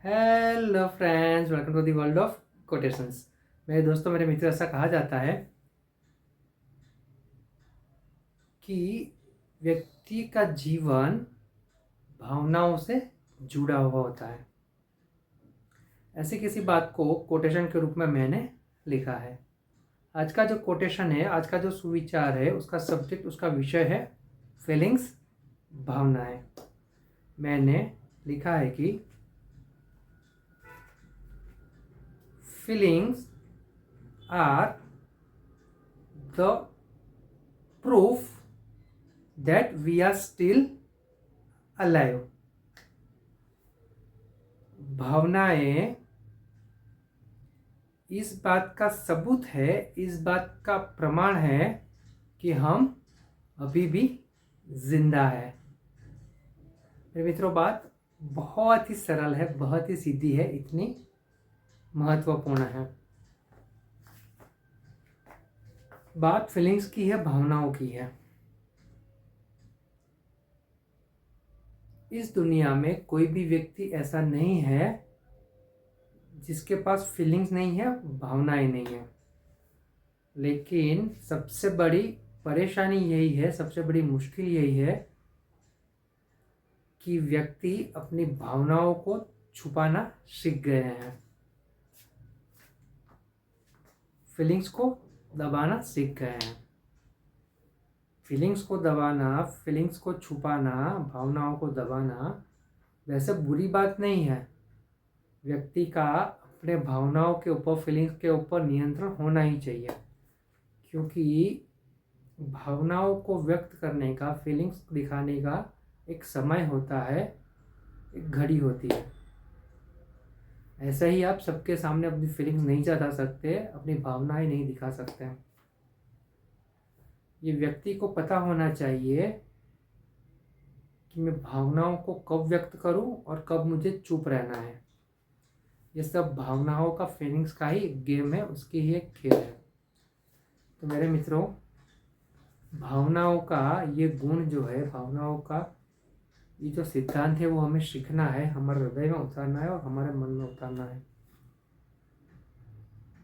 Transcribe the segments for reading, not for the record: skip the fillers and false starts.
Hello friends, welcome to the world of quotations. मेरे दोस्तों, मेरे मित्र, ऐसा कहा जाता है कि व्यक्ति का जीवन भावनाओं से जुड़ा हुआ होता है। ऐसी किसी बात को कोटेशन के रूप में मैंने लिखा है। आज का जो कोटेशन है, आज का जो सुविचार है, उसका सब्जेक्ट, उसका विषय है फीलिंग्स, भावनाएं। मैंने लिखा है कि feelings are the proof that we are still alive। भावनाएं इस बात का सबूत है, इस बात का प्रमाण है कि हम अभी भी जिंदा है। मेरे मित्रों, बात बहुत ही सरल है, बहुत ही सीधी है, इतनी महत्वपूर्ण है। बात फीलिंग्स की है, भावनाओं की है। इस दुनिया में कोई भी व्यक्ति ऐसा नहीं है जिसके पास फीलिंग्स नहीं है, भावनाएं नहीं है। लेकिन सबसे बड़ी परेशानी यही है, सबसे बड़ी मुश्किल यही है कि व्यक्ति अपनी भावनाओं को छुपाना सीख गए हैं, फीलिंग्स को दबाना सीख गए हैं। फीलिंग्स को दबाना, फीलिंग्स को छुपाना, भावनाओं को दबाना वैसे बुरी बात नहीं है। व्यक्ति का अपने भावनाओं के ऊपर, फीलिंग्स के ऊपर नियंत्रण होना ही चाहिए, क्योंकि भावनाओं को व्यक्त करने का, फीलिंग्स दिखाने का एक समय होता है, एक घड़ी होती है। ऐसे ही आप सबके सामने अपनी फीलिंग्स नहीं जता सकते, अपनी भावनाएं नहीं दिखा सकते। ये व्यक्ति को पता होना चाहिए कि मैं भावनाओं को कब व्यक्त करूं और कब मुझे चुप रहना है। ये सब भावनाओं का, फीलिंग्स का ही गेम है, उसकी ही एक खेल है। तो मेरे मित्रों, भावनाओं का ये गुण जो है, भावनाओं का ये जो सिद्धांत है, वो हमें सीखना है, हमारे हृदय में उतारना है और हमारे मन में उतारना है।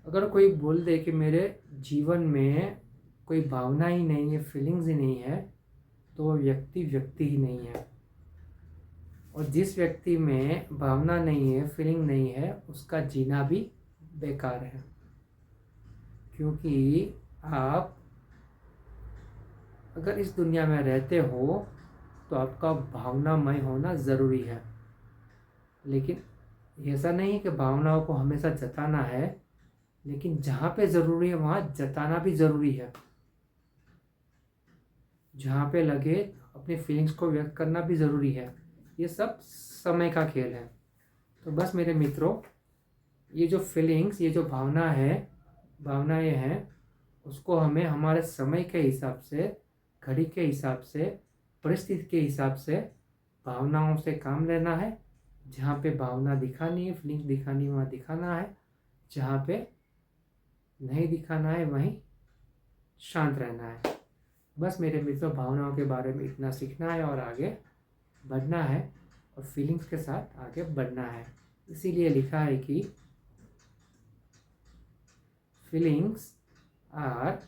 अगर कोई बोल दे कि मेरे जीवन में कोई भावना ही नहीं है, फीलिंग्स ही नहीं है, तो वो व्यक्ति ही नहीं है। और जिस व्यक्ति में भावना नहीं है, फीलिंग नहीं है, उसका जीना भी बेकार है। क्योंकि आप अगर इस दुनिया में रहते हो तो आपका भावनामय होना ज़रूरी है। लेकिन ऐसा नहीं कि भावनाओं को हमेशा जताना है, लेकिन जहाँ पे ज़रूरी है वहाँ जताना भी ज़रूरी है। जहाँ पे लगे अपनी फीलिंग्स को व्यक्त करना भी ज़रूरी है। ये सब समय का खेल है। तो बस मेरे मित्रों, ये जो फीलिंग्स, ये जो भावनाएं हैं, उसको हमें हमारे समय के हिसाब से, घड़ी के हिसाब से, परिस्थिति के हिसाब से भावनाओं से काम लेना है। जहाँ पे भावना दिखानी है, फीलिंग्स दिखानी है, वहाँ दिखाना है। जहाँ पे नहीं दिखाना है, वहीं शांत रहना है। बस मेरे मित्रों, भावनाओं के बारे में इतना सीखना है और आगे बढ़ना है, और फीलिंग्स के साथ आगे बढ़ना है। इसीलिए लिखा है कि feelings are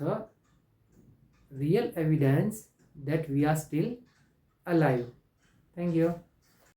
the real evidence that we are still alive. Thank you.